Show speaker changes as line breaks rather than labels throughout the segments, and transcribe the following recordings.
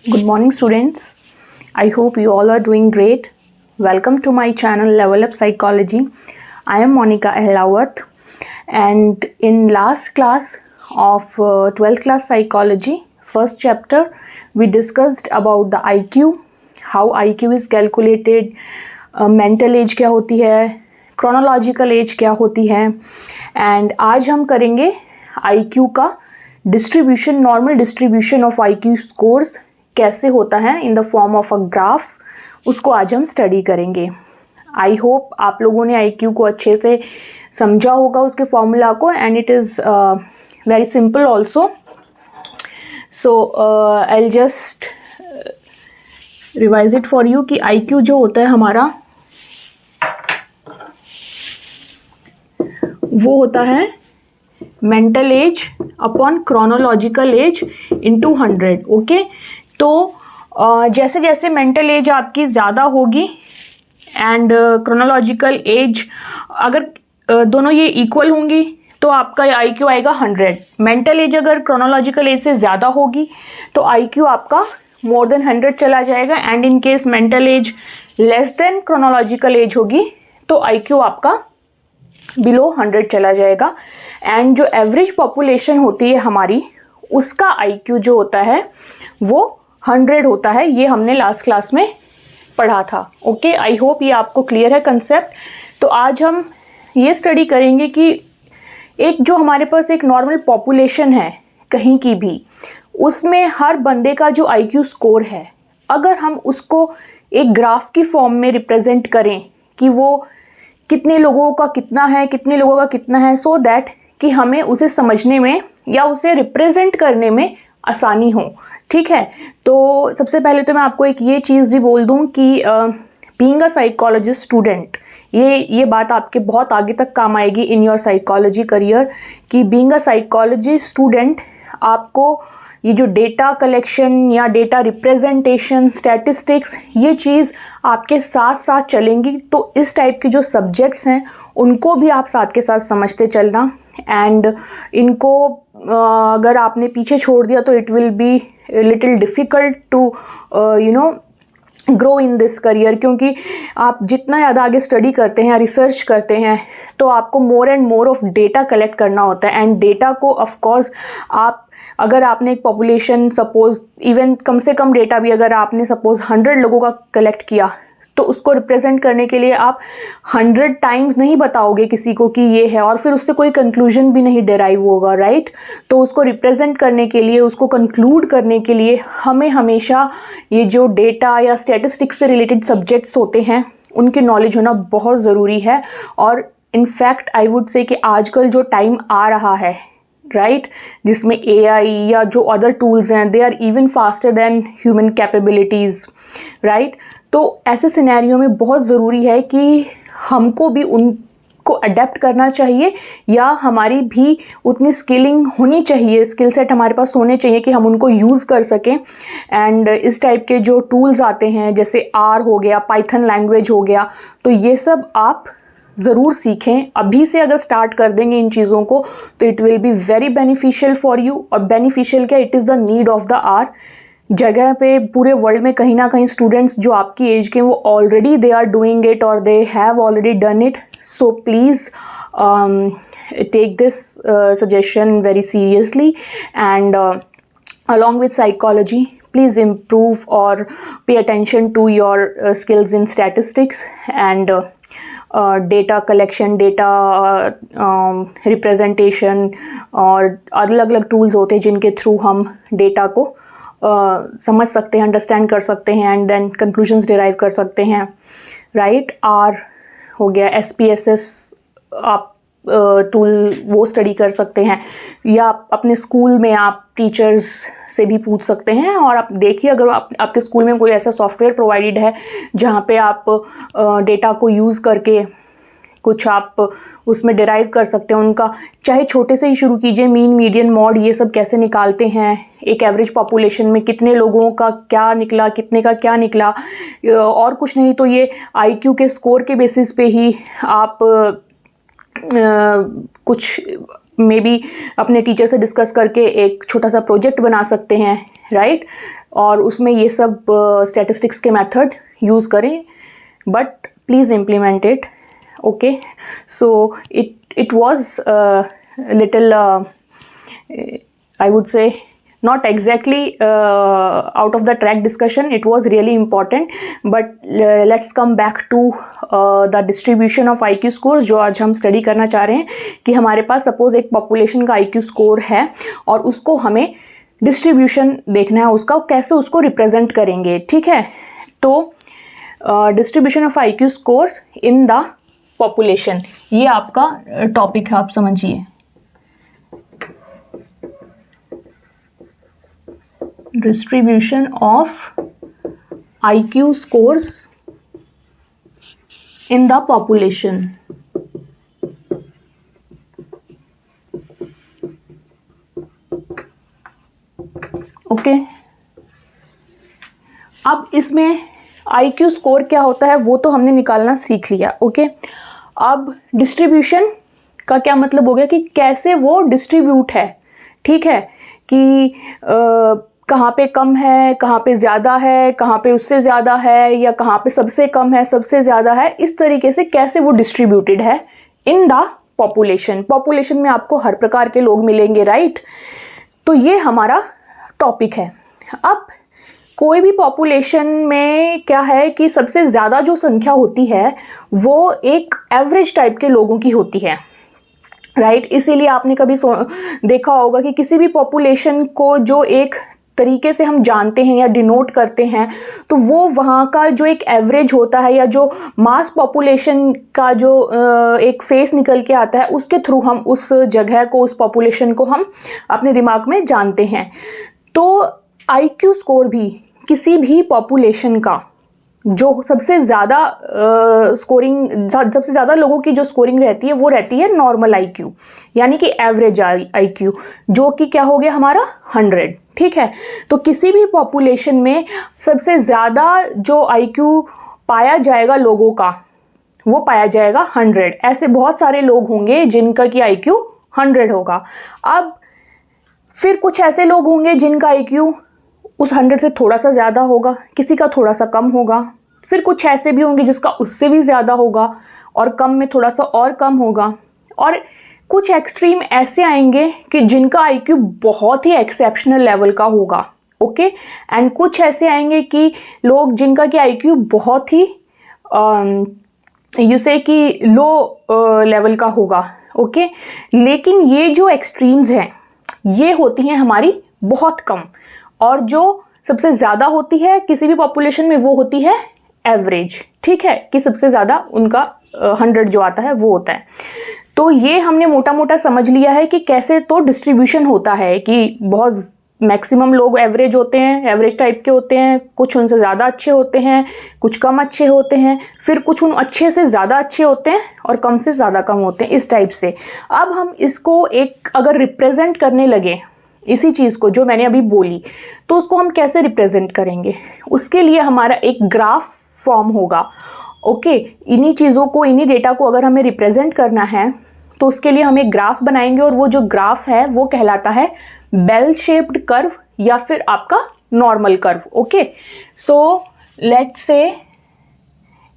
Good morning, students. I hope you all are doing great. Welcome to my channel Level Up Psychology. I am Monica Ahlawat, and in last class of 12th class psychology, first chapter, we discussed about the IQ, how IQ is calculated, mental age क्या होती है, chronological age क्या होती है, and आज हम करेंगे IQ का distribution, normal distribution of IQ scores कैसे होता है इन the form of a graph, उसको आज हम स्टडी करेंगे। आई होप आप लोगों ने IQ को अच्छे से समझा होगा, उसके फॉर्मूला को, and it is very simple also. So I just revise it for you कि IQ जो होता है हमारा, वो होता है mental as upon chronological age into 100। Okay, तो जैसे जैसे मेंटल एज आपकी ज़्यादा होगी एंड क्रोनोलॉजिकल एज, अगर दोनों ये इक्वल होंगी तो आपका IQ आएगा 100। मेंटल एज अगर क्रोनोलॉजिकल एज से ज़्यादा होगी तो IQ आपका मोर देन 100 चला जाएगा, and in case mental as less than chronological age होगी तो IQ आपका बिलो 100 चला जाएगा। एंड जो एवरेज पॉपुलेशन होती है हमारी, उसका IQ जो होता है वो 100 होता है। ये हमने लास्ट क्लास में पढ़ा था। ओके, आई होप ये आपको क्लियर है कंसेप्ट। तो आज हम ये स्टडी करेंगे कि एक जो हमारे पास एक नॉर्मल पॉपुलेशन है कहीं की भी, उसमें हर बंदे का जो IQ स्कोर है, अगर हम उसको एक ग्राफ की फॉर्म में रिप्रेजेंट करें कि वो कितने लोगों का कितना है, कितने लोगों का कितना है, सो दैट कि हमें उसे समझने में या उसे रिप्रेजेंट करने में आसानी हो। ठीक है, तो सबसे पहले तो मैं आपको एक ये चीज़ भी बोल दूं कि बीइंग अ साइकोलॉजिस्ट स्टूडेंट, ये बात आपके बहुत आगे तक काम आएगी इन योर साइकोलॉजी करियर, कि बीइंग अ साइकोलॉजी स्टूडेंट आपको ये जो डेटा कलेक्शन या डेटा रिप्रेजेंटेशन, स्टैटिस्टिक्स, ये चीज़ आपके साथ साथ चलेंगी। तो इस टाइप के जो सब्जेक्ट्स हैं उनको भी आप साथ के साथ समझते चलना, एंड इनको अगर आपने पीछे छोड़ दिया तो it will be little difficult to grow in this career, क्योंकि आप जितना ज़्यादा आगे स्टडी करते हैं, रिसर्च करते हैं, तो आपको more and more of data collect करना होता है। एंड डेटा को ऑफ कोर्स आप, अगर आपने एक पॉपुलेशन सपोज, इवन कम से कम डेटा भी अगर आपने सपोज 100 लोगों का कलेक्ट किया, तो उसको रिप्रेजेंट करने के लिए आप 100 टाइम्स नहीं बताओगे किसी को कि ये है, और फिर उससे कोई कंक्लूजन भी नहीं डेराइव होगा, राइट। तो उसको रिप्रेजेंट करने के लिए, उसको कंक्लूड करने के लिए हमें हमेशा ये जो डेटा या स्टैटिस्टिक्स से रिलेटेड सब्जेक्ट्स होते हैं उनकी नॉलेज होना बहुत ज़रूरी है। और इनफैक्ट आई वुड से कि आजकल जो टाइम आ रहा है, राइट, जिसमें AI या जो अदर टूल्स हैं, they are even faster than human capabilities, right. तो ऐसे सिनेरियो में बहुत ज़रूरी है कि हमको भी उनको अडेप्ट करना चाहिए, या हमारी भी उतनी स्किलिंग होनी चाहिए, स्किल सेट हमारे पास होने चाहिए कि हम उनको यूज़ कर सकें। एंड इस टाइप के जो टूल्स आते हैं, जैसे R हो गया, पाइथन लैंग्वेज हो गया, तो ये सब आप ज़रूर सीखें। अभी से अगर स्टार्ट कर देंगे इन चीज़ों को तो it will be very beneficial for you. और बेनिफिशियल क्या, it is the need of the hour. जगह पे पूरे वर्ल्ड में कहीं ना कहीं स्टूडेंट्स जो आपकी एज के, वो already they are doing it और they have already done it. So please take this suggestion very seriously, and along with psychology, please improve or pay attention to your skills in statistics and data collection, data representation, और अलग अलग tools होते हैं जिनके through हम data को समझ सकते हैं, अंडरस्टैंड कर सकते हैं, एंड देन कंक्लूजन्स डिराइव कर सकते हैं, राइट। R हो गया, SPSS आप टूल वो स्टडी कर सकते हैं, या अपने स्कूल में आप टीचर्स से भी पूछ सकते हैं। और आप देखिए, अगर आपके स्कूल में कोई ऐसा सॉफ्टवेयर प्रोवाइडेड है जहाँ पे आप डेटा को यूज़ करके कुछ आप उसमें डिराइव कर सकते हैं, उनका चाहे छोटे से ही शुरू कीजिए, मीन, मीडियन, मॉड, ये सब कैसे निकालते हैं, एक एवरेज पॉपुलेशन में कितने लोगों का क्या निकला, कितने का क्या निकला, और कुछ नहीं तो ये IQ के स्कोर के बेसिस पे ही आप कुछ मे बी अपने टीचर से डिस्कस करके एक छोटा सा प्रोजेक्ट बना सकते हैं, राइट? और उसमें ये सब स्टैटिस्टिक्स के मेथड यूज़ करें, but please implement it. Okay, so it was little I would say not exactly out of the track discussion. It was really important, but let's come back to the distribution of IQ scores जो आज हम study करना चाह रहे हैं कि हमारे पास suppose एक पॉपुलेशन का IQ स्कोर है और उसको हमें डिस्ट्रीब्यूशन देखना है उसका, कैसे उसको रिप्रेजेंट करेंगे. ठीक है, तो distribution of IQ scores in the population, ये आपका टॉपिक है, आप समझिए. Distribution of IQ scores in the population. Okay, अब इसमें IQ स्कोर क्या होता है वो तो हमने निकालना सीख लिया. ओके, अब डिस्ट्रीब्यूशन का क्या मतलब हो गया कि कैसे वो डिस्ट्रीब्यूट है. ठीक है, कि कहाँ पे कम है, कहाँ पे ज़्यादा है, कहाँ पे उससे ज़्यादा है, या कहाँ पे सबसे कम है, सबसे ज़्यादा है, इस तरीके से कैसे वो डिस्ट्रीब्यूटेड है इन द पॉपुलेशन. पॉपुलेशन में आपको हर प्रकार के लोग मिलेंगे, राइट? तो ये हमारा टॉपिक है. अब कोई भी पॉपुलेशन में क्या है कि सबसे ज़्यादा जो संख्या होती है वो एक एवरेज टाइप के लोगों की होती है, राइट? इसीलिए आपने कभी देखा होगा कि किसी भी पॉपुलेशन को जो एक तरीके से हम जानते हैं या डिनोट करते हैं, तो वो वहाँ का जो एक एवरेज होता है या जो मास पॉपुलेशन का जो एक फेस निकल के आता है, उसके थ्रू हम उस जगह को, उस पॉपुलेशन को हम अपने दिमाग में जानते हैं. तो IQ स्कोर भी किसी भी पॉपुलेशन का जो सबसे ज़्यादा स्कोरिंग, सबसे ज़्यादा लोगों की जो स्कोरिंग रहती है वो रहती है नॉर्मल IQ, यानी कि एवरेज IQ, जो कि क्या हो गया हमारा 100. ठीक है, तो किसी भी पॉपुलेशन में सबसे ज़्यादा जो IQ पाया जाएगा लोगों का, वो पाया जाएगा 100. ऐसे बहुत सारे लोग होंगे जिनका कि IQ 100 होगा. अब फिर कुछ ऐसे लोग होंगे जिनका IQ उस 100 से थोड़ा सा ज़्यादा होगा, किसी का थोड़ा सा कम होगा. फिर कुछ ऐसे भी होंगे जिसका उससे भी ज़्यादा होगा और कम में थोड़ा सा और कम होगा. और कुछ एक्सट्रीम ऐसे आएंगे कि जिनका IQ बहुत ही एक्सेप्शनल लेवल का होगा. ओके, एंड कुछ ऐसे आएंगे कि लोग जिनका कि IQ बहुत ही यूँ से कि लो लेवल का होगा. ओके, लेकिन ये जो एक्सट्रीम्स हैं ये होती हैं हमारी बहुत कम, और जो सबसे ज़्यादा होती है किसी भी पॉपुलेशन में वो होती है एवरेज. ठीक है, कि सबसे ज़्यादा उनका 100 जो आता है वो होता है. तो ये हमने मोटा मोटा समझ लिया है कि कैसे तो डिस्ट्रीब्यूशन होता है, कि बहुत मैक्सिमम लोग एवरेज होते हैं, एवरेज टाइप के होते हैं, कुछ उनसे ज़्यादा अच्छे होते हैं, कुछ कम अच्छे होते हैं, फिर कुछ उन अच्छे से ज़्यादा अच्छे होते हैं और कम से ज़्यादा कम होते हैं, इस टाइप से. अब हम इसको एक अगर रिप्रेजेंट करने लगे इसी चीज़ को जो मैंने अभी बोली, तो उसको हम कैसे रिप्रेजेंट करेंगे? उसके लिए हमारा एक ग्राफ फॉर्म होगा. ओके, इन्हीं चीज़ों को, इन्हीं डेटा को अगर हमें रिप्रेजेंट करना है तो उसके लिए हम एक ग्राफ बनाएंगे, और वो जो ग्राफ है वो कहलाता है बेल शेप्ड कर्व या फिर आपका normal curve. Okay, so let's say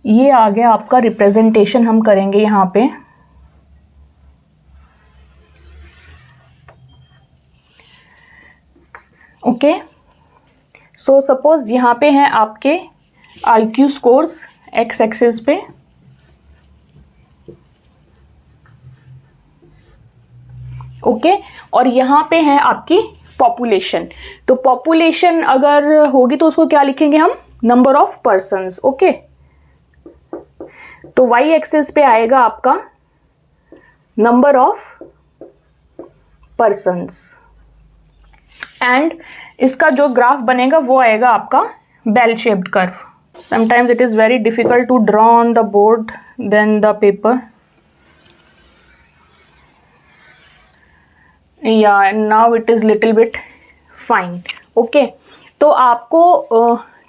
ये आ गया आपका रिप्रेजेंटेशन हम करेंगे यहाँ पे. ओके, सो सपोज यहाँ पे हैं आपके IQ स्कोर्स एक्स एक्सिस पे. ओके, और यहाँ पे है आपकी पॉपुलेशन. तो पॉपुलेशन अगर होगी तो उसको क्या लिखेंगे हम? Number of persons. ओके, तो Y एक्सिस पे आएगा आपका नंबर ऑफ पर्सन्स, एंड इसका जो ग्राफ बनेगा वो आएगा आपका bell shaped curve. Sometimes it is very difficult to draw on the board then the paper. या now it is little bit fine. Okay, तो आपको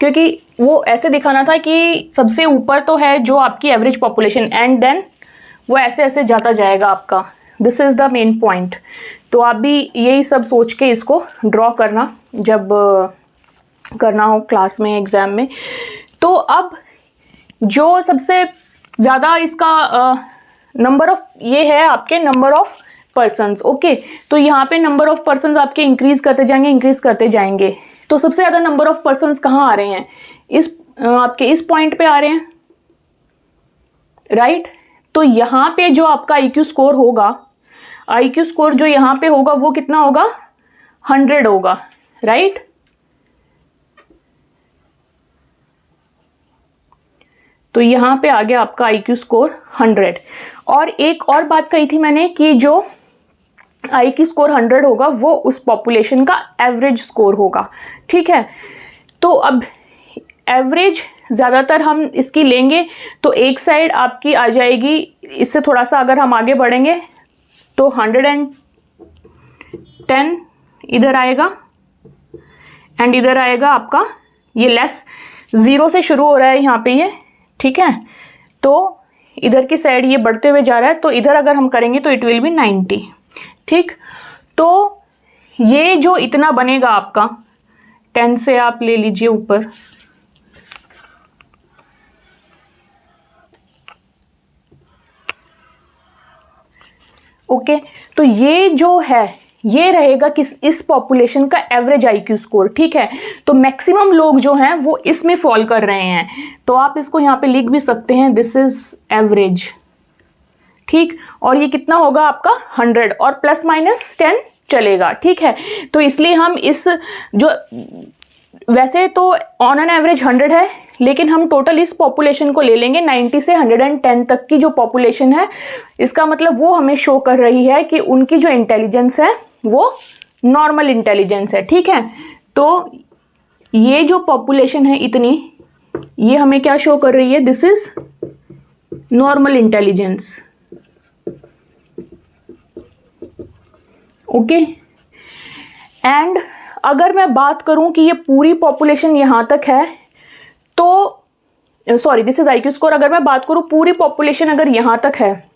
क्योंकि वो ऐसे दिखाना था कि सबसे ऊपर तो है जो आपकी एवरेज पॉपुलेशन, एंड देन वो ऐसे ऐसे जाता जाएगा आपका this is the main point. तो आप भी यही सब सोच के इसको ड्रॉ करना जब करना हो क्लास में, एग्ज़ाम में। तो अब जो सबसे ज़्यादा इसका नंबर ऑफ ये है आपके नंबर ऑफ पर्सन्स। ओके, तो यहाँ पे नंबर ऑफ पर्सन्स आपके इंक्रीज करते जाएंगे। तो सबसे ज़्यादा नंबर ऑफ पर्सन्स कहाँ आ रहे हैं? इस आपके इस पॉइंट पे आ रहे हैं, राइट। तो यहाँ पे जो आपका IQ स्कोर होगा, IQ स्कोर जो यहाँ पे होगा वो कितना होगा? 100 होगा, राइट। तो यहाँ पे आ गया आपका IQ स्कोर 100। और एक और बात कही थी मैंने कि जो IQ स्कोर 100 होगा वो उस पॉपुलेशन का एवरेज स्कोर होगा, ठीक है। तो अब एवरेज ज़्यादातर हम इसकी लेंगे तो एक साइड आपकी आ जाएगी, इससे थोड़ा सा अगर हम आगे बढ़ेंगे तो 110 इधर आएगा एंड इधर आएगा आपका ये लेस, 0 से शुरू हो रहा है यहाँ पे ये, ठीक है। तो इधर की साइड ये बढ़ते हुए जा रहा है, तो इधर अगर हम करेंगे तो इट विल बी 90, ठीक। तो ये जो इतना बनेगा आपका 10 से आप ले लीजिए ऊपर, ओके। तो ये जो है ये रहेगा किस इस पॉपुलेशन का एवरेज IQ स्कोर, ठीक है। तो मैक्सिमम लोग जो हैं वो इसमें फॉल कर रहे हैं, तो आप इसको यहाँ पे लिख भी सकते हैं, दिस इज एवरेज, ठीक। और ये कितना होगा आपका 100 और प्लस माइनस 10 चलेगा, ठीक है। तो इसलिए हम इस जो वैसे तो ऑन एन एवरेज 100 है, लेकिन हम टोटल इस पॉपुलेशन को ले लेंगे 90 से 110 तक की जो पॉपुलेशन है। इसका मतलब वो हमें शो कर रही है कि उनकी जो इंटेलिजेंस है वो नॉर्मल इंटेलिजेंस है, ठीक है। तो ये जो पॉपुलेशन है इतनी, ये हमें क्या शो कर रही है? This is normal intelligence, okay. And अगर मैं बात करूं कि ये पूरी पॉपुलेशन यहां तक है, तो sorry this is IQ score, अगर मैं बात करूं पूरी पॉपुलेशन अगर यहां तक है,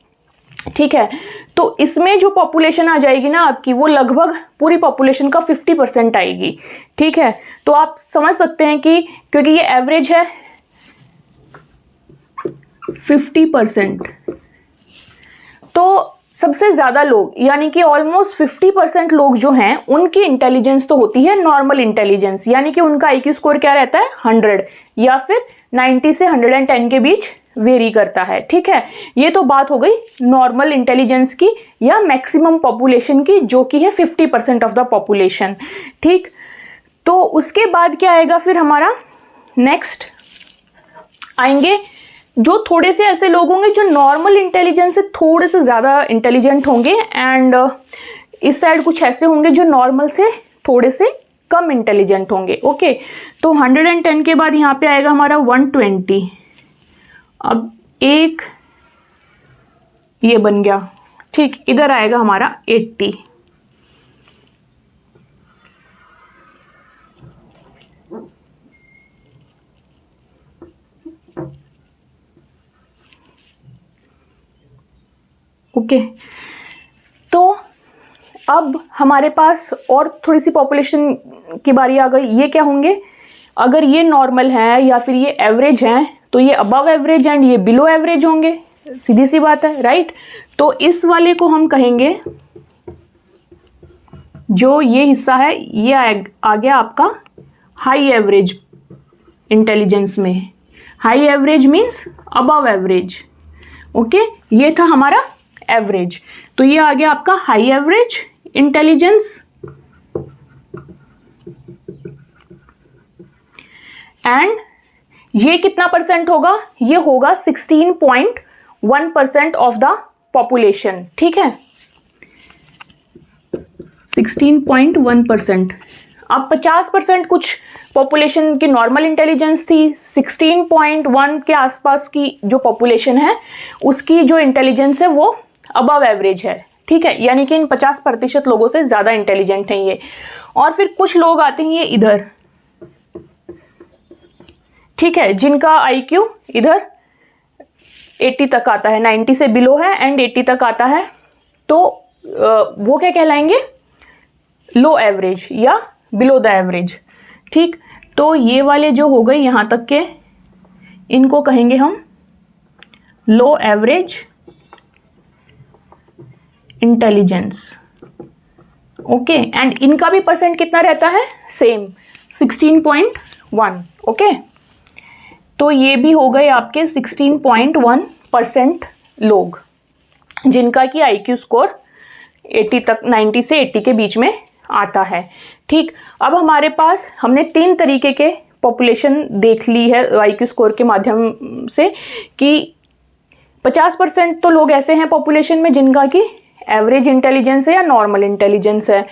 ठीक है, तो इसमें जो पॉपुलेशन आ जाएगी ना आपकी, वो लगभग पूरी पॉपुलेशन का 50% आएगी, ठीक है। तो आप समझ सकते हैं कि क्योंकि ये एवरेज है 50%, तो सबसे ज़्यादा लोग यानी कि ऑलमोस्ट 50% लोग जो हैं उनकी इंटेलिजेंस तो होती है नॉर्मल इंटेलिजेंस, यानी कि उनका IQ स्कोर क्या रहता है? 100 या फिर 90 से 110 के बीच वेरी करता है, ठीक है। ये तो बात हो गई नॉर्मल इंटेलिजेंस की या मैक्सिमम पॉपुलेशन की, जो कि है 50% ऑफ द पॉपुलेशन, ठीक। तो उसके बाद क्या आएगा फिर हमारा? नेक्स्ट आएंगे जो थोड़े से ऐसे लोग होंगे जो नॉर्मल इंटेलिजेंस से थोड़े से ज़्यादा इंटेलिजेंट होंगे, एंड इस साइड कुछ ऐसे होंगे जो नॉर्मल से थोड़े से कम इंटेलिजेंट होंगे, ओके। तो 110 के बाद यहाँ पे आएगा हमारा 120, अब एक ये बन गया, ठीक। इधर आएगा हमारा 80, ओके। तो अब हमारे पास और थोड़ी सी पॉपुलेशन की बारी आ गई। ये क्या होंगे? अगर ये नॉर्मल है या फिर ये एवरेज है तो ये अबव एवरेज एंड ये बिलो एवरेज होंगे, सीधी सी बात है, राइट। तो इस वाले को हम कहेंगे, जो ये हिस्सा है ये आ गया आपका हाई एवरेज इंटेलिजेंस में। High average means above average, okay. ये था हमारा एवरेज, तो ये आ गया आपका हाई एवरेज इंटेलिजेंस। एंड ये कितना परसेंट होगा? ये होगा 16.1% ऑफ द पॉपुलेशन, ठीक है, 16.1%। अब 50% कुछ पॉपुलेशन की नॉर्मल इंटेलिजेंस थी, 16.1 के आसपास की जो पॉपुलेशन है उसकी जो इंटेलिजेंस है वो अबव एवरेज है, ठीक है, यानी कि इन 50% लोगों से ज़्यादा इंटेलिजेंट हैं ये। और फिर कुछ लोग आते हैं ये इधर, ठीक है, जिनका IQ इधर 80 तक आता है, 90 से बिलो है एंड 80 तक आता है। तो वो क्या कहलाएंगे, लो एवरेज या बिलो द एवरेज। ठीक, तो ये वाले जो हो गए यहाँ तक के, इनको कहेंगे हम लो एवरेज इंटेलिजेंस। ओके, एंड इनका भी परसेंट कितना रहता है, सेम 16.1। ओके, तो ये भी हो गए आपके 16.1% लोग जिनका कि IQ स्कोर 80 तक, 90 से 80 के बीच में आता है। ठीक, अब हमारे पास हमने 3 तरीके के पॉपुलेशन देख ली है IQ स्कोर के माध्यम से कि 50% तो लोग ऐसे हैं पॉपुलेशन में जिनका कि एवरेज इंटेलिजेंस है या नॉर्मल इंटेलिजेंस है।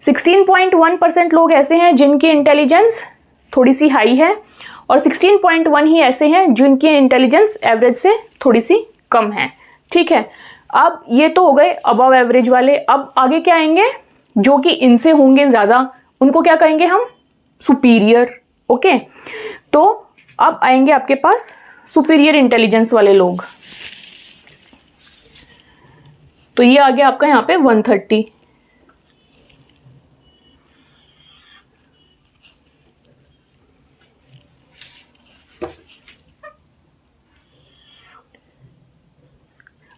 16.1% लोग ऐसे हैं जिनकी इंटेलिजेंस थोड़ी सी हाई है, और 16.1 ही ऐसे हैं जिनकी इंटेलिजेंस एवरेज से थोड़ी सी कम है। ठीक है, अब ये तो हो गए अबव एवरेज वाले। अब आगे क्या आएंगे, जो कि इनसे होंगे ज़्यादा, उनको क्या कहेंगे हम, सुपीरियर। ओके, तो अब आएंगे आपके पास सुपीरियर इंटेलिजेंस वाले लोग। तो ये आ गया आपका यहाँ पे 130।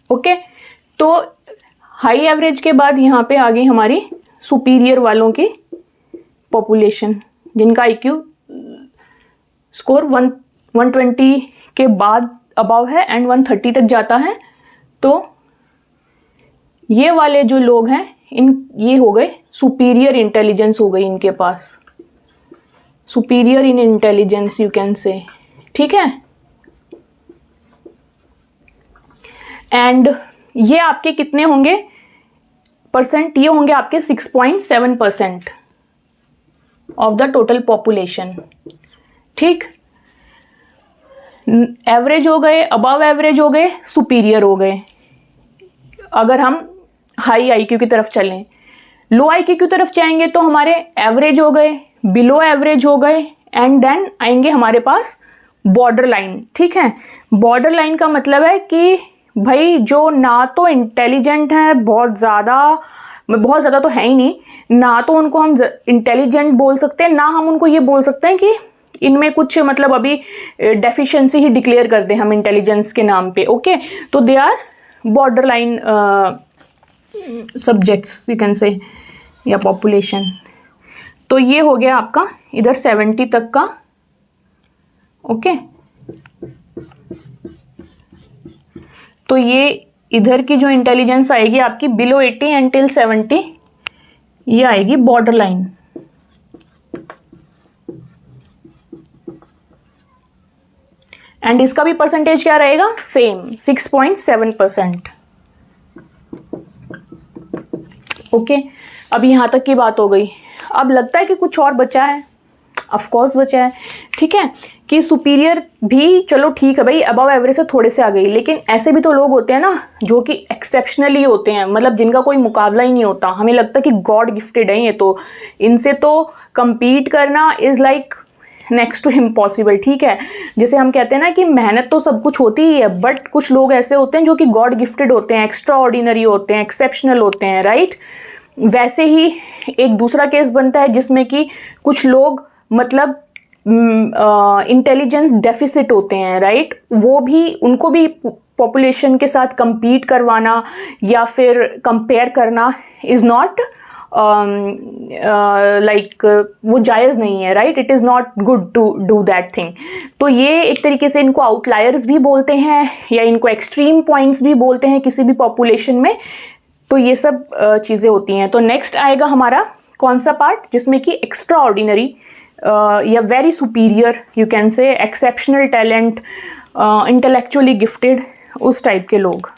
ओके, तो हाई एवरेज के बाद यहाँ पे आ गई हमारी सुपीरियर वालों की पॉपुलेशन, जिनका IQ स्कोर 120 के बाद अबव है एंड 130 तक जाता है। तो ये वाले जो लोग हैं, ये हो गए सुपीरियर इंटेलिजेंस हो गई इनके पास, superior in intelligence you can say. ठीक है, एंड ये आपके कितने होंगे परसेंट, ये होंगे आपके 6.7% ऑफ द टोटल पॉपुलेशन। ठीक, एवरेज हो गए, अबव एवरेज हो गए, सुपीरियर हो गए अगर हम हाई IQ की तरफ चलें। लो IQ की तरफ जाएंगे तो हमारे एवरेज हो गए, बिलो एवरेज हो गए, एंड देन आएंगे हमारे पास बॉर्डर लाइन। ठीक है, बॉर्डर लाइन का मतलब है कि भाई जो ना तो इंटेलिजेंट है बहुत ज़्यादा तो है ही नहीं, ना तो उनको हम इंटेलिजेंट बोल सकते हैं, ना हम उनको ये बोल सकते हैं कि इनमें कुछ मतलब अभी डेफिशिएंसी ही डिक्लेयर कर दें हम इंटेलिजेंस के नाम पे। ओके, तो they are border line subjects you can say या पॉपुलेशन। तो ये हो गया आपका इधर 70 तक का। ओके, तो ये इधर की जो इंटेलिजेंस आएगी आपकी बिलो 80 एंटिल 70, ये आएगी बॉर्डर लाइन। एंड इसका भी परसेंटेज क्या रहेगा, सेम 6.7%। ओके, अब यहां तक की बात हो गई। अब लगता है कि कुछ और बचा है, ऑफ कोर्स बचा है। ठीक है, कि सुपीरियर भी चलो ठीक है भाई, अबव एवरेज से थोड़े से आ गई, लेकिन ऐसे भी तो लोग होते हैं ना जो कि एक्सेप्शनली होते हैं, मतलब जिनका कोई मुकाबला ही नहीं होता। हमें लगता है कि गॉड गिफ्टेड है ये, तो इनसे तो compete करना is like next to impossible. ठीक है, जैसे हम कहते हैं ना कि मेहनत तो सब कुछ होती ही है, बट कुछ लोग ऐसे होते हैं जो कि गॉड गिफ्टेड होते हैं, एक्स्ट्रा ऑर्डिनरी होते हैं, एक्सेप्शनल होते हैं, राइट। वैसे ही एक दूसरा केस बनता है जिसमें कि कुछ लोग मतलब इंटेलिजेंस डेफिसिट होते हैं, राइट। वो भी, उनको भी पॉपुलेशन के साथ compete करवाना या फिर कंपेयर करना इज़ नॉट लाइक वो जायज़ नहीं है, right. It is not good to do that thing. तो ये एक तरीके से इनको आउटलायर्स भी बोलते हैं या इनको एक्सट्रीम पॉइंट्स भी बोलते हैं किसी भी पॉपुलेशन में। तो ये सब चीज़ें होती हैं। तो नेक्स्ट आएगा हमारा कौन सा पार्ट, जिसमें कि एक्स्ट्रा ऑर्डिनरी या वेरी सुपीरियर यू कैन से, एक्सेप्शनल टैलेंट, इंटेलेक्चुअली गिफ्टेड, उस टाइप के लोग।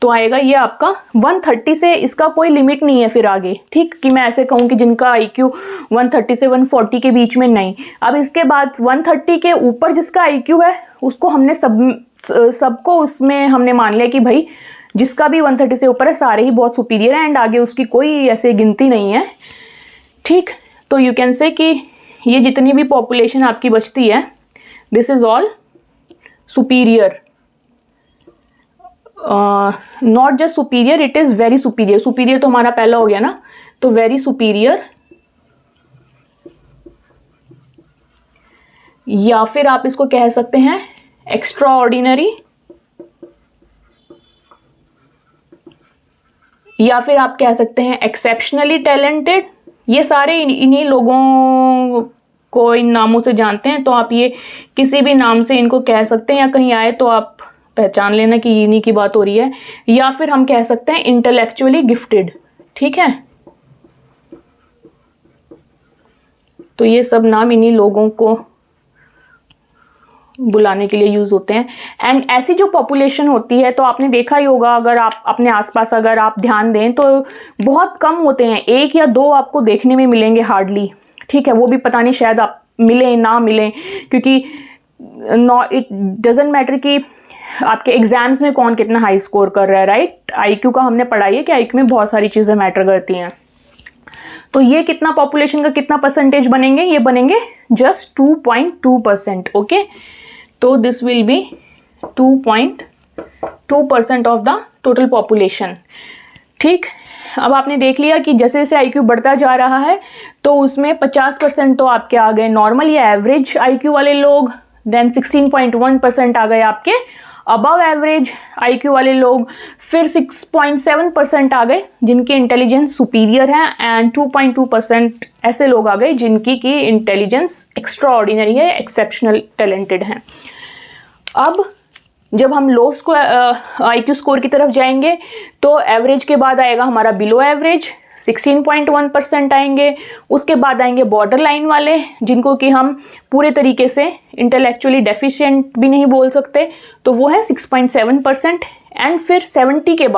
तो आएगा ये आपका 130 से, इसका कोई लिमिट नहीं है फिर आगे, ठीक, कि मैं ऐसे कहूँ कि जिनका IQ 130 से 140 के बीच में, नहीं। अब इसके बाद 130 के ऊपर जिसका IQ है उसको हमने सबको उसमें हमने मान लिया कि भाई जिसका भी 130 से ऊपर है सारे ही बहुत सुपीरियर है, एंड आगे उसकी कोई ऐसे गिनती नहीं है, ठीक। तो यू कैन से कि ये जितनी भी पॉपुलेशन आपकी बचती है, this is all superior not just superior, it is very superior. Superior तो हमारा पहला हो गया ना, तो वेरी सुपीरियर, या फिर आप इसको कह सकते हैं एक्स्ट्रा ऑर्डिनरी, या फिर आप कह सकते हैं एक्सेप्शनली टैलेंटेड। ये सारे इन्हीं लोगों को इन नामों से जानते हैं, तो आप ये किसी भी नाम से इनको कह सकते हैं, या कहीं आए तो आप पहचान लेना कि इन्हीं की बात हो रही है। या फिर हम कह सकते हैं इंटेलेक्चुअली गिफ्टेड, ठीक है। तो ये सब नाम इन्हीं लोगों को बुलाने के लिए यूज होते हैं। एंड ऐसी जो पॉपुलेशन होती है, तो आपने देखा ही होगा, अगर आप अपने आसपास अगर आप ध्यान दें तो बहुत कम होते हैं, एक या दो आपको देखने में मिलेंगे हार्डली, ठीक है। वो भी पता नहीं शायद आप मिले ना मिले, क्योंकि इट डजेंट मैटर कि आपके एग्जाम्स में कौन कितना हाई स्कोर कर रहा है, राइट। आईक्यू का हमने पढ़ा है कि आईक्यू में बहुत सारी चीज़ें मैटर करती हैं। तो ये कितना पॉपुलेशन का कितना परसेंटेज बनेंगे, ये बनेंगे जस्ट 2.2%, ओके। तो this will be 2.2% of the total population, ठीक। अब आपने देख लिया कि जैसे जैसे आईक्यू बढ़ता जा रहा है, तो उसमें 50% तो आपके आ गए नॉर्मल या एवरेज आईक्यू वाले लोग, देन 16.1% आ गए आपके अबव एवरेज आईक्यू वाले लोग, फिर 6.7% आ गए जिनकी इंटेलिजेंस सुपीरियर है, एंड 2.2% ऐसे लोग आ गए जिनकी की इंटेलिजेंस एक्स्ट्रा ऑर्डिनरी है, एक्सेप्शनल टैलेंटेड है। अब जब हम लो आईक्यू स्कोर की तरफ जाएंगे, तो एवरेज के बाद आएगा हमारा बिलो एवरेज, 16.1% आएंगे। उसके बाद आएंगे बॉर्डर लाइन वाले, जिनको कि हम पूरे तरीके से इंटेलेक्चुअली डेफिशिएंट भी नहीं बोल सकते, तो वो है 6.7%। एंड फिर 70 के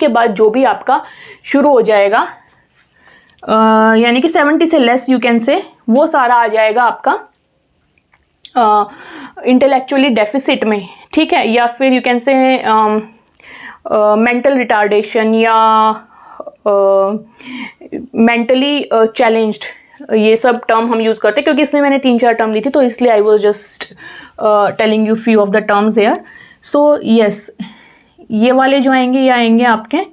बाद जो भी आपका शुरू हो जाएगा, यानी कि 70 से लेस यू कैन से, वो सारा आ जाएगा आपका इंटेलेक्चुअली डेफिसिट में, ठीक है। या फिर यू कैन से मेंटल रिटार्डेशन या मेंटली चैलेंज्ड, ये सब टर्म हम यूज़ करते हैं, क्योंकि इसमें मैंने 3-4 टर्म ली थी, तो इसलिए I was just telling you few of the terms here. So yes, ये वाले जो आएंगे, ये आएंगे आपके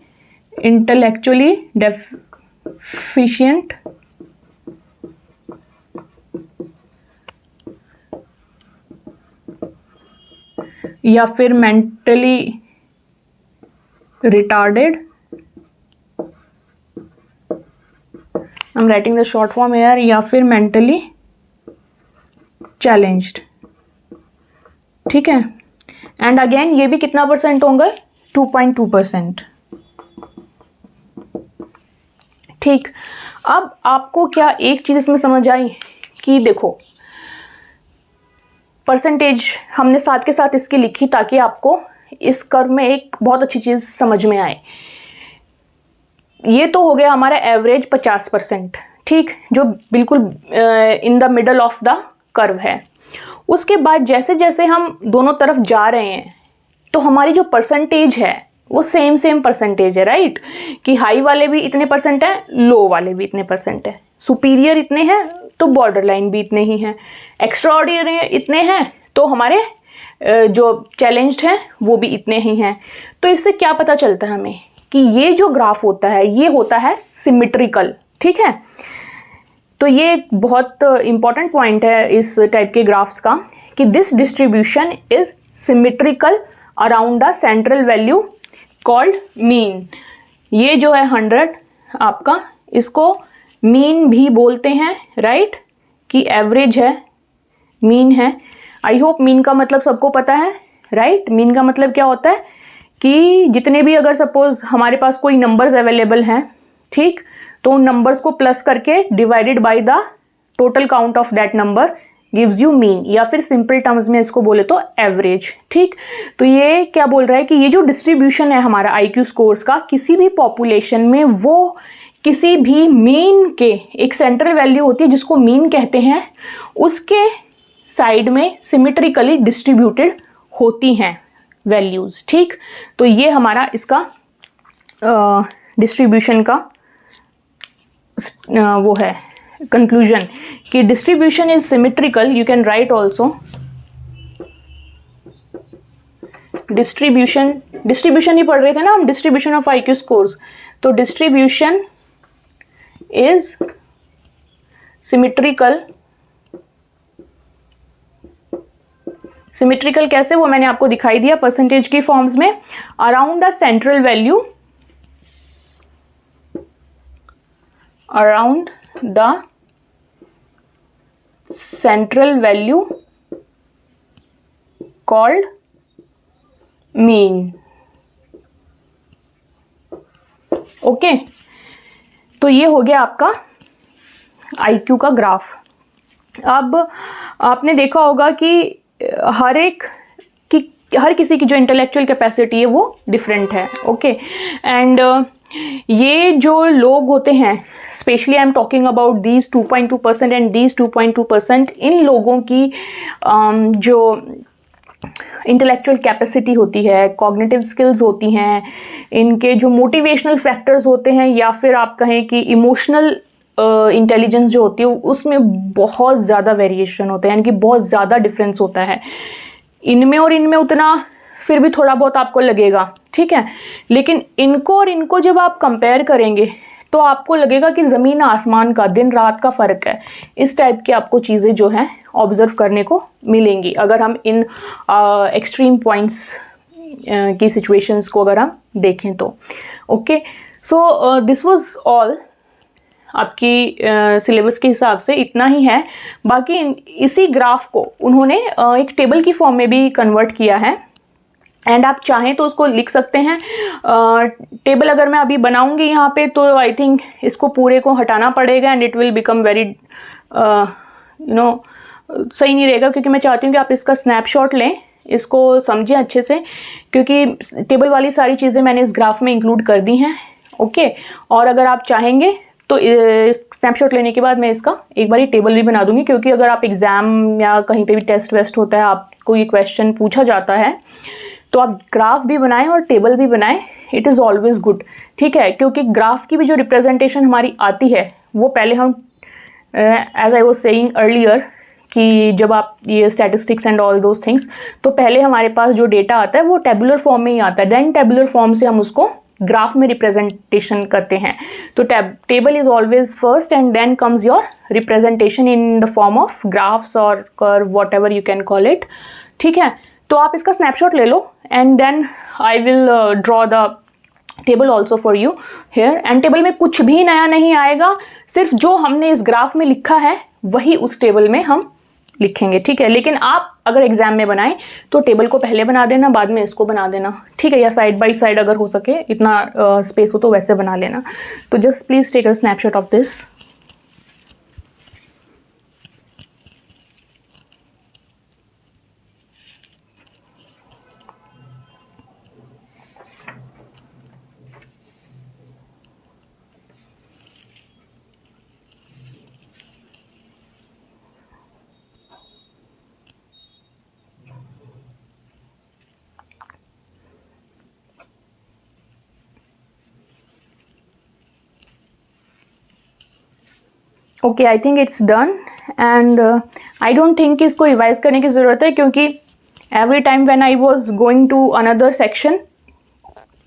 इंटेलेक्चुअली डेफिशिएंट, या फिर mentally retarded. I am writing the short form here, या फिर मेंटली चैलेंज्ड, ठीक है। एंड अगेन ये भी कितना परसेंट होंगे, 2.2%, ठीक। अब आपको क्या एक चीज इसमें समझ आई कि देखो, परसेंटेज हमने साथ के साथ इसकी लिखी ताकि आपको इस कर्व में एक बहुत अच्छी चीज समझ में आए। ये तो हो गया हमारा एवरेज 50%, ठीक, जो बिल्कुल in the middle of the curve है। उसके बाद जैसे जैसे हम दोनों तरफ जा रहे हैं, तो हमारी जो परसेंटेज है वो सेम परसेंटेज है, राइट, कि हाई वाले भी इतने परसेंट है, लो वाले भी इतने परसेंट है, सुपीरियर इतने हैं तो बॉर्डर लाइन भी इतने ही हैं, एक्स्ट्रा ऑर्डिनरी इतने हैं तो हमारे जो चैलेंज्ड हैं वो भी इतने ही हैं। तो इससे क्या पता चलता है हमें कि ये जो ग्राफ होता है ये होता है सिमेट्रिकल, ठीक है। तो ये एक बहुत इंपॉर्टेंट पॉइंट है इस टाइप के ग्राफ्स का, कि this distribution is symmetrical around the central value called mean. ये जो है 100 आपका, इसको मीन भी बोलते हैं, राइट, कि एवरेज है, मीन है। आई होप मीन का मतलब सबको पता है, राइट। मीन का मतलब क्या होता है कि जितने भी, अगर सपोज हमारे पास कोई नंबर्स अवेलेबल हैं, ठीक, तो उन नंबर्स को प्लस करके divided by the total count of that number gives you mean, या फिर सिंपल टर्म्स में इसको बोले तो एवरेज, ठीक। तो ये क्या बोल रहा है कि ये जो डिस्ट्रीब्यूशन है हमारा आईक्यू स्कोर्स का किसी भी पॉपुलेशन में, वो किसी भी मीन के एक सेंट्रल वैल्यू होती है जिसको मीन कहते हैं, उसके साइड में सिमेट्रिकली डिस्ट्रीब्यूटेड होती हैं वैल्यूज, ठीक। तो ये हमारा इसका डिस्ट्रीब्यूशन का वो है कंक्लूजन, कि distribution is symmetrical. You can write also distribution ही पढ़ रहे थे ना हम, डिस्ट्रीब्यूशन ऑफ IQ स्कोर्स। तो डिस्ट्रीब्यूशन इज सिमेट्रिकल। सिमेट्रिकल कैसे, वो मैंने आपको दिखाई दिया परसेंटेज की फॉर्म्स में। Around the central value, around the central value called mean. Okay, तो ये हो गया आपका IQ का ग्राफ। अब आपने देखा होगा कि हर किसी की जो इंटेलेक्चुअल कैपेसिटी है वो डिफरेंट है। ओके, एंड ये जो लोग होते हैं, specially I am talking about these 2.2% and these 2.2%, इन लोगों की जो इंटेलेक्चुअल कैपेसिटी होती है, कॉग्निटिव स्किल्स होती हैं, इनके जो मोटिवेशनल फैक्टर्स होते हैं, या फिर आप कहें कि इमोशनल इंटेलिजेंस जो होती है, उसमें बहुत ज़्यादा वेरिएशन होता है, यानी कि बहुत ज़्यादा डिफरेंस होता है इनमें और इनमें। उतना फिर भी थोड़ा बहुत आपको लगेगा, ठीक है, लेकिन इनको और इनको जब आप कंपेयर करेंगे तो आपको लगेगा कि ज़मीन आसमान का, दिन रात का फ़र्क है। इस टाइप की आपको चीज़ें जो हैं ऑब्ज़र्व करने को मिलेंगी अगर हम इन एक्सट्रीम पॉइंट्स की सिचुएशंस को अगर हम देखें तो। Okay, so this was all. आपकी सिलेबस के हिसाब से इतना ही है। बाकी इसी ग्राफ को उन्होंने एक टेबल की फॉर्म में भी कन्वर्ट किया है, एंड आप चाहें तो उसको लिख सकते हैं। टेबल अगर मैं अभी बनाऊंगी यहाँ पे तो आई थिंक इसको पूरे को हटाना पड़ेगा, and it will become very सही नहीं रहेगा, क्योंकि मैं चाहती हूँ कि आप इसका स्नैपशॉट लें, इसको समझें अच्छे से, क्योंकि टेबल वाली सारी चीज़ें मैंने इस ग्राफ में इंक्लूड कर दी हैं। ओके, और अगर आप चाहेंगे तो स्नैपशॉट लेने के बाद मैं इसका एक बार टेबल भी बना दूंगी, क्योंकि अगर आप एग्ज़ाम या कहीं पे भी टेस्ट वेस्ट होता है, आपको ये क्वेश्चन पूछा जाता है, तो आप ग्राफ भी बनाएं और टेबल भी बनाएं, इट इज़ ऑलवेज गुड, ठीक है। क्योंकि ग्राफ की भी जो रिप्रेजेंटेशन हमारी आती है वो पहले हम as I was saying earlier कि जब आप ये statistics and all those things, तो पहले हमारे पास जो डेटा आता है वो टेबुलर फॉर्म में ही आता है, देन टेबुलर फॉर्म से हम उसको ग्राफ में रिप्रेजेंटेशन करते हैं। तो table is always first and then comes your representation in the form of graphs और curve, whatever you can call it, ठीक है। तो आप इसका स्नैपशॉट ले लो, and then I will draw the table also for you here. And table में कुछ भी नया नहीं आएगा, सिर्फ जो हमने इस ग्राफ में लिखा है वही उस टेबल में हम लिखेंगे, ठीक है। लेकिन आप अगर एग्जाम में बनाएं तो टेबल को पहले बना देना, बाद में इसको बना देना, ठीक है, या साइड बाय साइड अगर हो सके, इतना स्पेस हो तो वैसे बना लेना। तो just please take a snapshot of this. Okay, I think it's done, and I don't think इसको रिवाइज करने की ज़रूरत है, क्योंकि every time when I was going to another section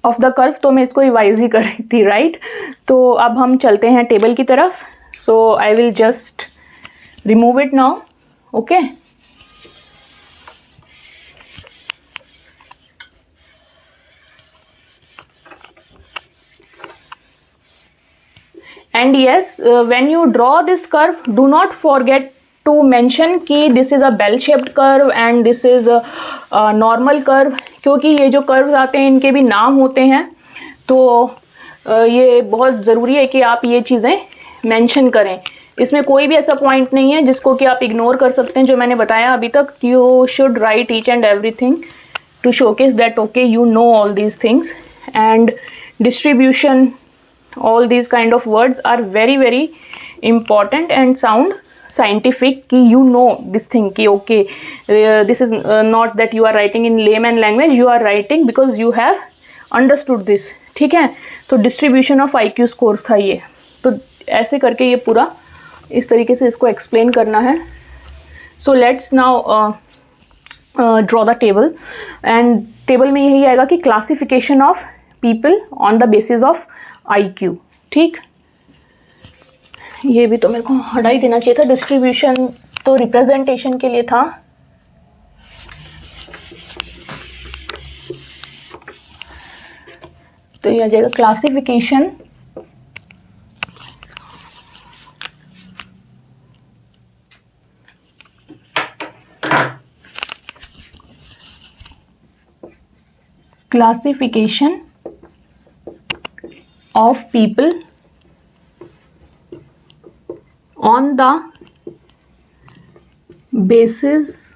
of the curve तो मैं इसको रिवाइज ही कर रही थी, राइट। तो अब हम चलते हैं टेबल की तरफ। So I will just remove it now. Okay, and yes, when you draw this curve, do not forget to mention कि this is a bell shaped curve and this is a normal curve, क्योंकि ये जो curves आते हैं इनके भी नाम होते हैं, तो ये बहुत ज़रूरी है कि आप ये चीज़ें मेंशन करें। इसमें कोई भी ऐसा पॉइंट नहीं है जिसको कि आप इग्नोर कर सकते हैं जो मैंने बताया अभी तक। You should write each and everything to showcase that okay you know all these things, and distribution, all these kind of words are very very important and sound scientific कि you know this thing कि okay, this is not that you are writing in layman language, you are writing because you have understood this, ठीक है। तो distribution of IQ scores था ये, तो ऐसे करके ये पूरा इस तरीके से इसको explain करना है। So let's now draw the table, and table में यही आएगा कि classification of people on the basis of IQ। ठीक, ये भी तो मेरे को हटा ही देना चाहिए था, डिस्ट्रीब्यूशन तो रिप्रेजेंटेशन के लिए था। तो ये आ जाएगा classification of people on the basis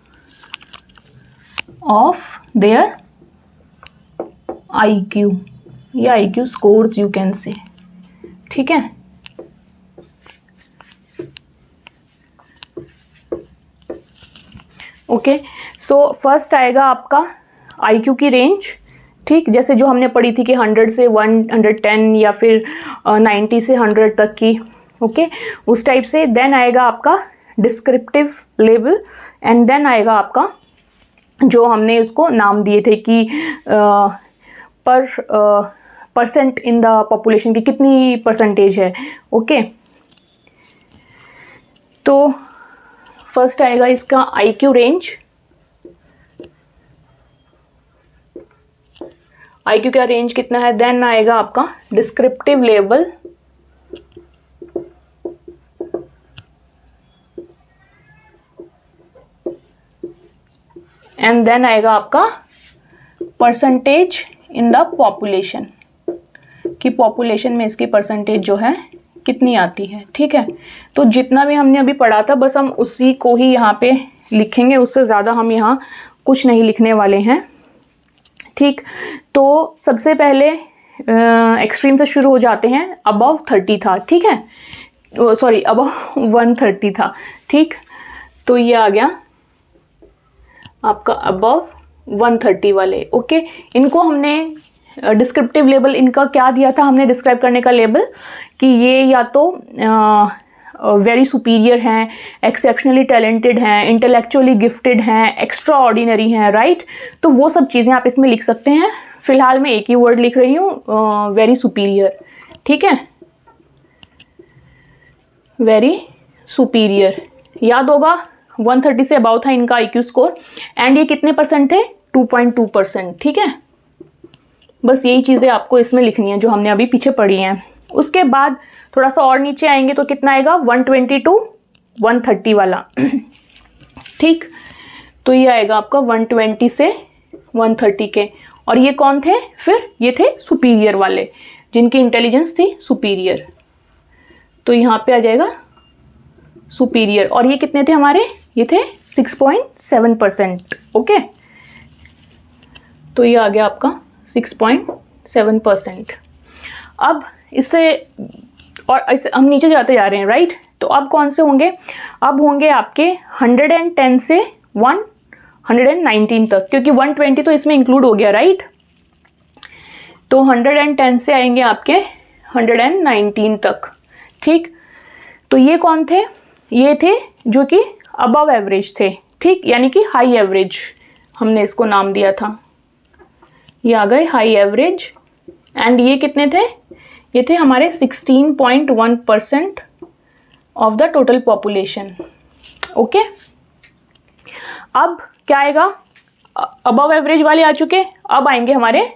of their IQ या IQ scores you can say। ठीक है, ओके। सो फर्स्ट आएगा आपका IQ की रेंज। ठीक, जैसे जो हमने पढ़ी थी कि 100 से 110 या फिर 90 से 100 तक की, ओके, उस टाइप से। देन आएगा आपका डिस्क्रिप्टिव लेवल, एंड देन आएगा आपका जो हमने उसको नाम दिए थे कि परसेंट इन द पॉपुलेशन की कितनी परसेंटेज है, ओके। तो फर्स्ट आएगा इसका IQ रेंज। IQ का रेंज कितना है। देन आएगा आपका डिस्क्रिप्टिव लेवल, एंड देन आएगा आपका परसेंटेज इन द पॉपुलेशन, कि पॉपुलेशन में इसकी परसेंटेज जो है कितनी आती है। ठीक है, तो जितना भी हमने अभी पढ़ा था बस हम उसी को ही यहाँ पे लिखेंगे, उससे ज़्यादा हम यहाँ कुछ नहीं लिखने वाले हैं। ठीक, तो सबसे पहले एक्सट्रीम से शुरू हो जाते हैं। अबव 30 था, ठीक है, सॉरी अबव 130 था। ठीक, तो ये आ गया आपका अबव 130 वाले, ओके। इनको हमने डिस्क्रिप्टिव लेवल इनका क्या दिया था हमने डिस्क्राइब करने का लेबल, कि ये या तो वेरी सुपीरियर हैं, एक्सेप्शनली टैलेंटेड हैं, इंटेलेक्चुअली गिफ्टेड हैं, एक्स्ट्रा ऑर्डिनरी हैं, राइट। तो वो सब चीज़ें आप इसमें लिख सकते हैं। फिलहाल मैं एक ही वर्ड लिख रही हूँ, वेरी सुपीरियर। ठीक है, वेरी सुपीरियर। याद होगा 130 से अबाउ था इनका IQ स्कोर, एंड ये कितने परसेंट थे, 2.2%। ठीक है, बस यही चीज़ें आपको इसमें लिखनी है जो हमने अभी पीछे पढ़ी हैं। उसके बाद थोड़ा सा और नीचे आएंगे तो कितना आएगा, 120 to 130 वाला। ठीक, तो ये आएगा आपका 120 से 130 के। और ये कौन थे फिर, ये थे सुपीरियर वाले, जिनकी इंटेलिजेंस थी सुपीरियर। तो यहाँ पे आ जाएगा सुपीरियर। और ये कितने थे हमारे, ये थे 6.7%, ओके। तो ये आ गया आपका 6.7%। अब इससे और इसे हम नीचे जाते जा रहे हैं, राइट। तो अब कौन से होंगे, अब होंगे आपके 110 से 119 तक, क्योंकि 120 तो इसमें इंक्लूड हो गया, राइट। तो 110 से आएंगे आपके 119 तक। ठीक, तो ये कौन थे, ये थे जो कि अबव एवरेज थे। ठीक, यानी कि हाई एवरेज हमने इसको नाम दिया था। ये आ गए हाई एवरेज, एंड ये कितने थे, ये थे हमारे 16.1% of the total population, okay. अब क्या आएगा, अबव एवरेज वाले आ चुके, अब आएंगे हमारे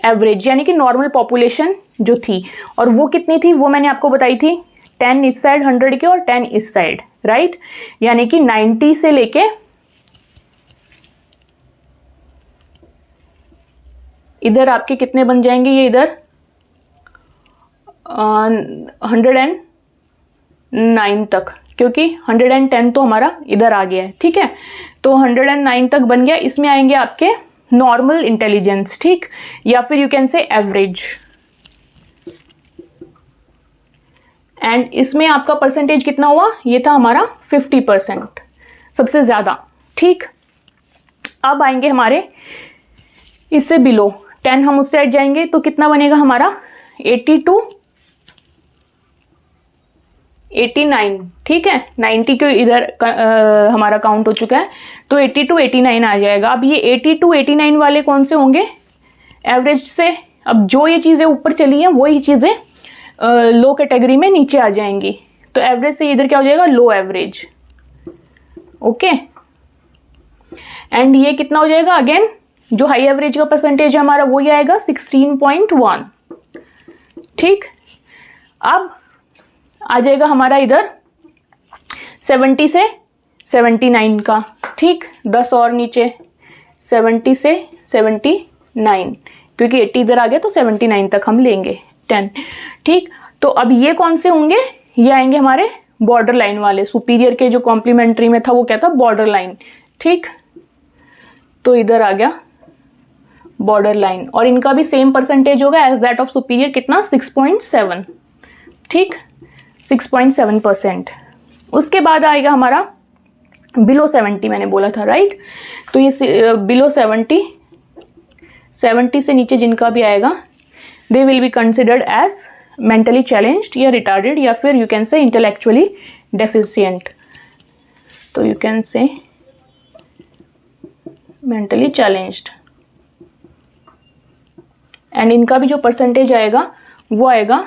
एवरेज, यानी कि नॉर्मल पॉपुलेशन जो थी। और वो कितनी थी, वो मैंने आपको बताई थी, 10 इस साइड 100 के और 10 इस साइड, राइट। यानी कि 90 से लेके इधर आपके कितने बन जाएंगे, ये इधर 109 तक, क्योंकि 110 तो हमारा इधर आ गया है। ठीक है, तो 109 तक बन गया। इसमें आएंगे आपके नॉर्मल इंटेलिजेंस, ठीक, या फिर यू कैन से एवरेज। एंड इसमें आपका परसेंटेज कितना हुआ, ये था हमारा 50%, सबसे ज़्यादा। ठीक, अब आएंगे हमारे इससे बिलो 10, हम उससे हट जाएंगे तो कितना बनेगा हमारा 82 89, ठीक है, 90 को इधर हमारा काउंट हो चुका है, तो 80 to 89 आ जाएगा। अब ये 80 to 89 वाले कौन से होंगे? एवरेज से। अब जो ये चीज़ें ऊपर चली हैं वही चीज़ें लो कैटेगरी में नीचे आ जाएंगी, तो एवरेज से इधर क्या हो जाएगा? लो एवरेज। ओके, एंड ये कितना हो जाएगा? अगेन जो हाई एवरेज का परसेंटेज है हमारा वही आएगा 16.1, ठीक। अब आ जाएगा हमारा इधर 70 से 79 का, ठीक, 10 और नीचे 70 से 79, क्योंकि 80 इधर आ गया तो 79 तक हम लेंगे 10, ठीक। तो अब ये कौन से होंगे? ये आएंगे हमारे बॉर्डर लाइन वाले। सुपीरियर के जो कॉम्प्लीमेंट्री में था वो क्या था? बॉर्डर लाइन, ठीक। तो इधर आ गया बॉर्डर लाइन, और इनका भी सेम परसेंटेज होगा एज दैट ऑफ सुपीरियर, कितना? 6.7, ठीक, 6.7%। उसके बाद आएगा हमारा बिलो 70, मैंने बोला था, राइट। तो ये बिलो 70 से नीचे जिनका भी आएगा, they will be considered as mentally challenged या रिटार्डेड, या फिर you can say intellectually deficient. तो you can say mentally challenged, and इनका भी जो परसेंटेज आएगा वो आएगा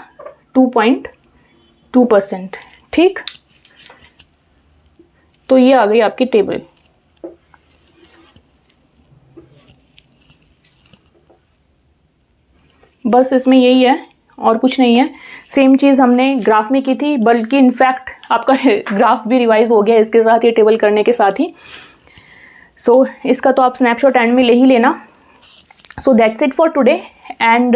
2.2%, ठीक। तो ये आ गई आपकी टेबल। बस इसमें यही है और कुछ नहीं है। सेम चीज़ हमने ग्राफ में की थी, बल्कि इनफैक्ट आपका ग्राफ भी रिवाइज हो गया इसके साथ, ये टेबल करने के साथ ही। सो इसका तो आप स्नैपशॉट एंड में ले ही लेना। So that's it for today. And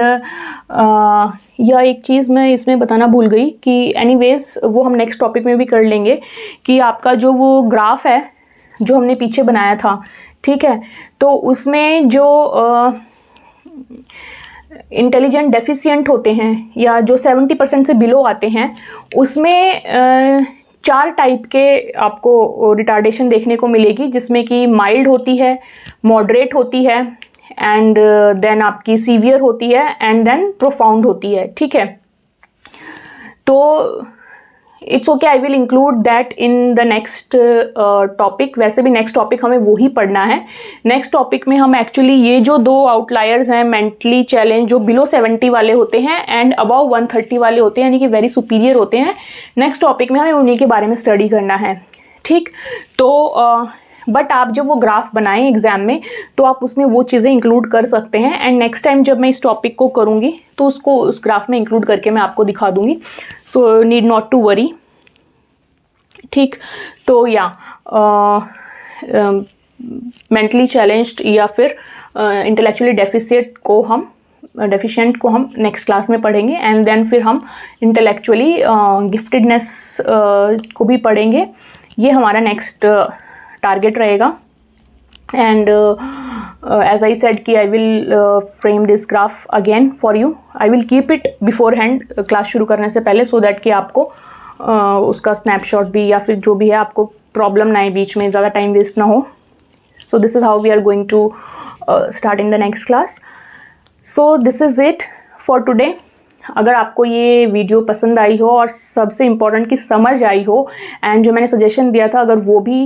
यह एक चीज़ मैं इसमें बताना भूल गई कि एनीवेज वो हम नेक्स्ट टॉपिक में भी कर लेंगे, कि आपका जो वो ग्राफ है जो हमने पीछे बनाया था, ठीक है, तो उसमें जो इंटेलिजेंट डेफिशिएंट होते हैं या जो 70% से बिलो आते हैं, उसमें 4 टाइप के आपको रिटार्डेशन देखने को मिलेगी, जिसमें कि माइल्ड होती है, मॉडरेट होती है, एंड देन आपकी सीवियर होती है, एंड देन प्रोफाउंड होती है, ठीक है। तो it's okay, I will include that in the next topic. वैसे भी नेक्स्ट टॉपिक हमें वो ही पढ़ना है। नेक्स्ट टॉपिक में हम एक्चुअली ये जो 2 आउटलायर्स हैं, मेंटली चैलेंज जो बिलो 70 वाले होते हैं एंड अबव 130 वाले होते हैं, यानी कि वेरी सुपीरियर होते हैं, नेक्स्ट टॉपिक में हमें उन्हीं के बारे में स्टडी करना है, ठीक। तो बट आप जब वो ग्राफ बनाएं एग्जाम में तो आप उसमें वो चीज़ें इंक्लूड कर सकते हैं, एंड नेक्स्ट टाइम जब मैं इस टॉपिक को करूँगी तो उसको उस ग्राफ में इंक्लूड करके मैं आपको दिखा दूँगी। So need not to worry, ठीक। तो या मेंटली चैलेंज्ड या फिर इंटेलेक्चुअली डेफिशिएंट को हम नेक्स्ट क्लास में पढ़ेंगे, एंड देन फिर हम इंटेलेक्चुअली गिफ्टेडनेस को भी पढ़ेंगे। ये हमारा नेक्स्ट टारगेट रहेगा। एंड एज आई सेड कि I will frame this graph again for you. I will keep it before hand class शुरू करने से पहले, सो दैट कि आपको उसका स्नैपशॉट भी या फिर जो भी है आपको प्रॉब्लम ना आए, बीच में ज़्यादा टाइम वेस्ट ना हो। So this is how we are going to start in the next class. So this is it for today. अगर आपको ये वीडियो पसंद आई हो और सबसे इम्पॉर्टेंट कि समझ आई हो, एंड जो मैंने सजेशन दिया था अगर वो भी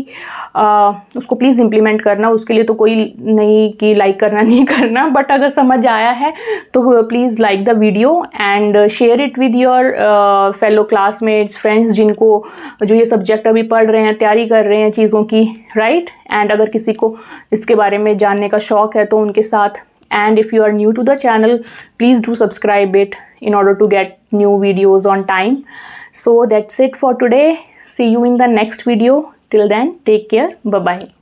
उसको प्लीज़ इम्प्लीमेंट करना। उसके लिए तो कोई नहीं कि लाइक करना नहीं करना, बट अगर समझ आया है तो please like the video and share it with your fellow classmates, friends, जिनको जो ये सब्जेक्ट अभी पढ़ रहे हैं, तैयारी कर रहे हैं चीज़ों की, राइट। एंड अगर किसी को इसके बारे में जानने का शौक़ है तो उनके साथ। And if you are new to the channel, please do subscribe it in order to get new videos on time. So that's it for today. See you in the next video. Till then, take care. Bye bye.